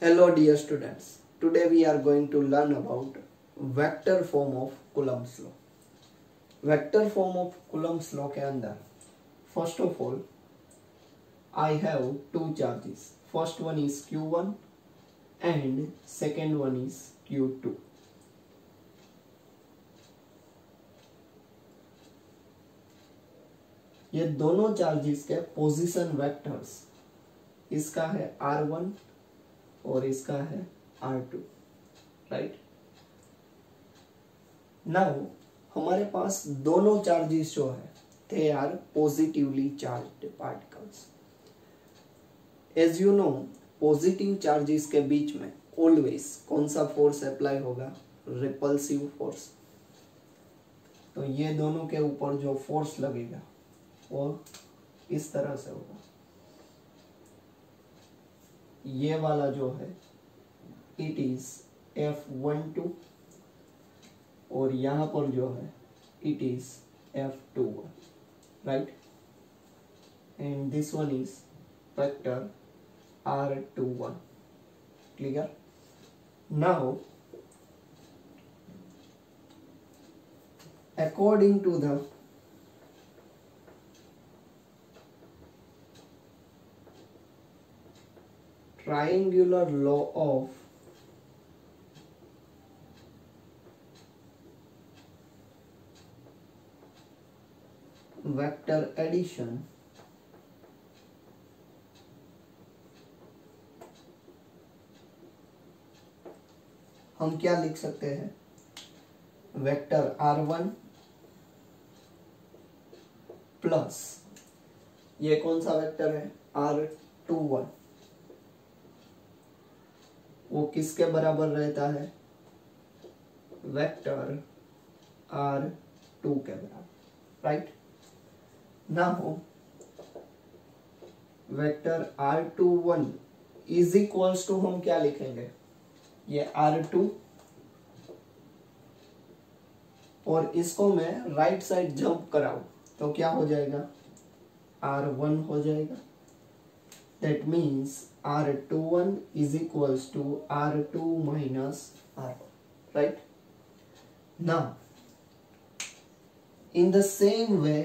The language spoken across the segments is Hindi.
Hello dear students, today we are going to learn about vector form of Coulomb's law. Vector form of Coulomb's law के अंदर first of all I have two charges. First one is Q1 and second one is Q2. ये दोनों चार्जेस के पोजीशन वेक्टर्स, इसका है R1 और इसका है R2, राइट। नाउ हमारे पास दोनों चार्जेस जो है they are positively charged particles. As you know, positive charges के बीच में ऑलवेज कौन सा फोर्स अप्लाई होगा? Repulsive force. तो ये दोनों के ऊपर जो फोर्स लगेगा वो इस तरह से होगा। ये वाला जो है इट इज F12 और यहां पर जो है it is F21, right. And this one is vector R21, clear. Now according to the triangular law of vector addition, हम क्या लिख सकते हैं? वेक्टर R1 प्लस ये कौन सा वेक्टर है? R21, वो किसके बराबर रहता है? वेक्टर R2 के बराबर, right. Now vector R21 is equals to हम क्या लिखेंगे? ये R2 और इसको मैं राइट साइड जंप कराऊं तो क्या हो जाएगा? R1 हो जाएगा। That means R21 is equals to R2 minus R1, right? Now, in the same way,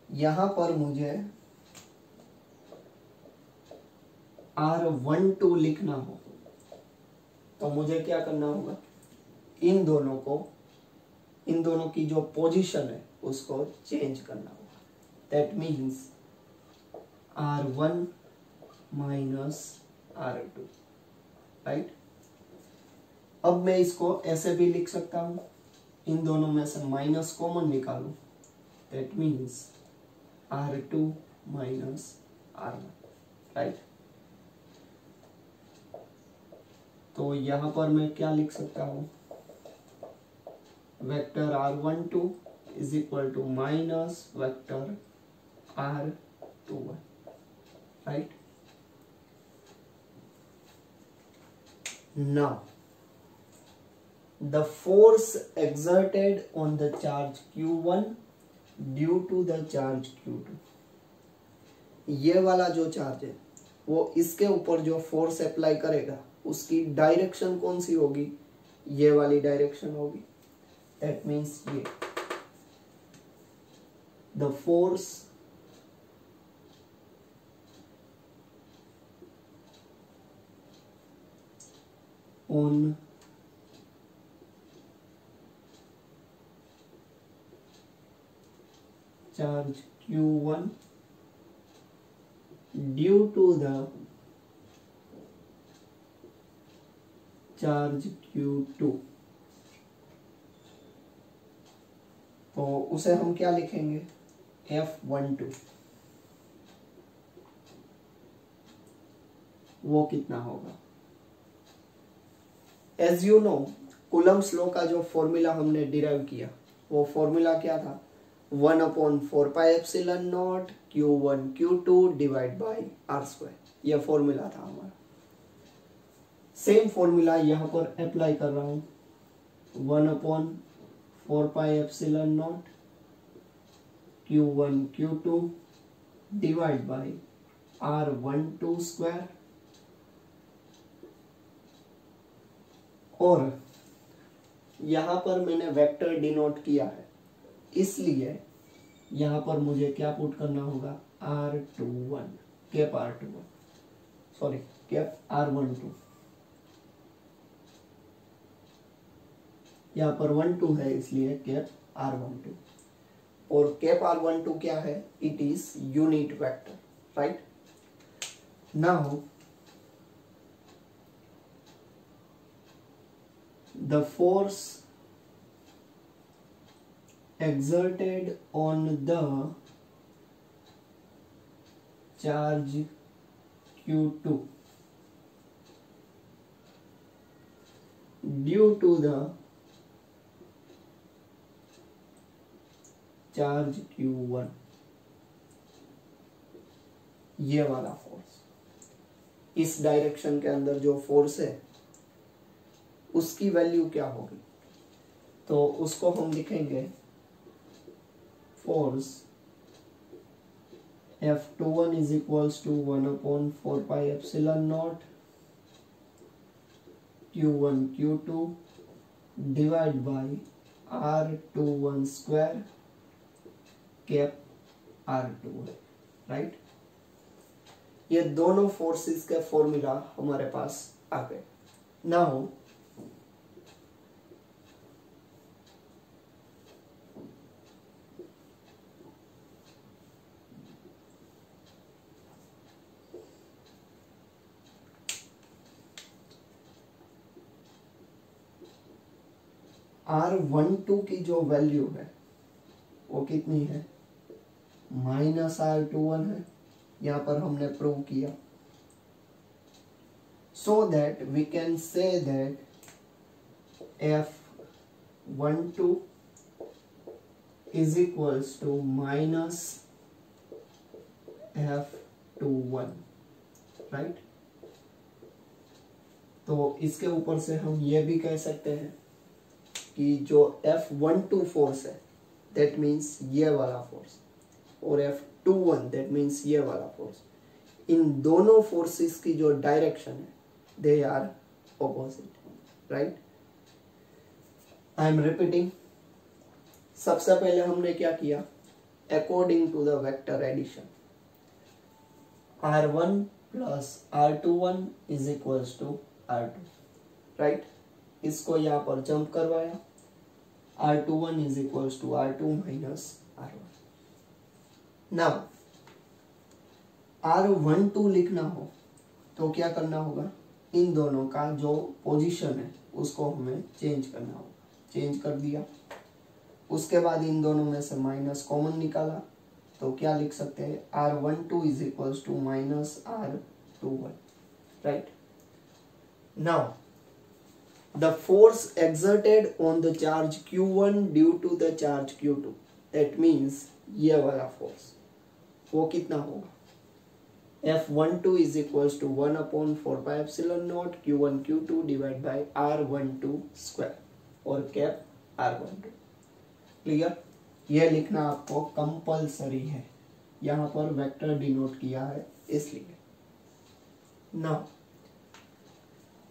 यहां पर मुझे R12 लिखना हो तो मुझे क्या करना होगा? इन दोनों की जो पोजीशन है उसको चेंज करना होगा। That means R1 minus R2, right. अब मैं इसको ऐसे भी लिख सकता हूं, इन दोनों में से माइनस कॉमन निकालू, that means R2 minus R1, right. तो यहां पर मैं क्या लिख सकता हूं? Vector R12 is equal to minus vector R21, right? Now, the force exerted on the charge Q1 due to the charge Q2, ये वाला जो चार्ज है वो इसके ऊपर जो फोर्स अप्लाई करेगा उसकी डायरेक्शन कौन सी होगी? ये वाली डायरेक्शन होगी। That means ये the force on charge Q1 due to the charge Q2, तो उसे हम क्या लिखेंगे? F12। वो कितना होगा? As you know, Coulomb's law का जो फॉर्मूला हमने डिराइव किया वो फॉर्मूला क्या था? 1/4πε0 Q1 Q2 divide by R²। यह फॉर्मूला था हमारा। सेम फॉर्मूला यहां पर अप्लाई कर रहा हूं, 1/4πε0 Q1 Q2 divide by R12 square, और यहां पर मैंने वेक्टर डिनोट किया है, इसलिए यहां पर मुझे क्या पुट करना होगा, R21 cap R21, sorry cap R12, यहाँ पर 12 है इसलिए कैप R12, और कैप R12 क्या है, it is unit vector, right. Now the force exerted on the charge Q2 due to the charge Q1, ये वाला फोर्स, इस डायरेक्शन के अंदर जो फोर्स है उसकी वैल्यू क्या होगी, तो उसको हम लिखेंगे force F21 is equals to 1/4 pi epsilon not Q1 Q2 divide by R21 square cap R21, right. ये दोनों फोर्सेस के फॉर्मूला हमारे पास आ गए। नाउ R12 की जो वैल्यू है वो कितनी है, -R21 है, यहां पर हमने प्रूव किया, so that we can say that F12 is equals to -F21, right. तो इसके ऊपर से हम ये भी कह सकते हैं कि जो F12 फोर्स है दैट मीन्स ये वाला फोर्स, और F21 दैट मीन्स ये वाला फोर्स, इन दोनों फोर्सेस की जो डायरेक्शन है they are opposite, right. I am repeating, सबसे पहले हमने क्या किया, according to the vector addition R1 plus R21 is equals to R2, right. इसको यहां पर जंप करवाया, R21 is equals to R2 minus R1। Now R12 लिखना हो तो क्या करना होगा, इन दोनों का जो पोजीशन है उसको हमें चेंज करना होगा, चेंज कर दिया, उसके बाद इन दोनों में से माइनस कॉमन निकाला, तो क्या लिख सकते हैं, R12 is equals to minus R21, right. Now the force exerted on the charge Q1 due to the charge Q2, that means ये वाला फोर्स वो कितना होगा, F12 is equals to 1/4 pi epsilon naught Q1 Q2 divided by R12 square और कैप R12, क्लियर। ये लिखना आपको कंपल्सरी है, यहाँ पर वेक्टर डिनोट किया है इसलिए। Now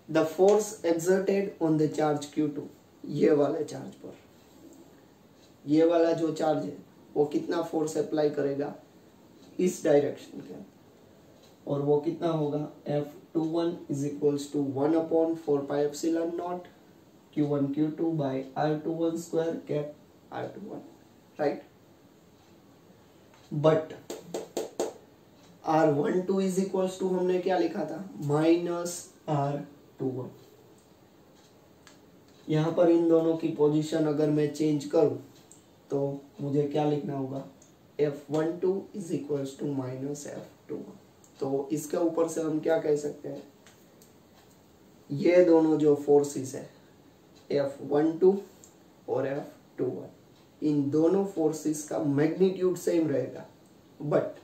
the force exerted on the charge Q2, ये वाले चार्ज पर, ये वाला जो चार्ज है वो कितना फोर्स अप्लाई करेगा इस डायरेक्शन के, और वो कितना होगा, F21 is equals to 1/4 pi epsilon not Q1 Q2 by R21 square cap R21, right. But R12 is equals to हमने क्या लिखा था, माइनस R21। यहां पर इन दोनों की पोजीशन अगर मैं चेंज करूं तो मुझे क्या लिखना होगा, F12 is equals to minus F21। तो इसके ऊपर से हम क्या कह सकते हैं, ये दोनों जो फोर्सेस है F12 और F21, इन दोनों फोर्सेस का मैग्नीट्यूड सेम रहेगा, बट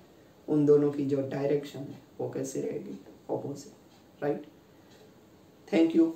उन दोनों की जो डायरेक्शन है वो कैसे रहेगी, ऑपोजिट, राइट। Thank you.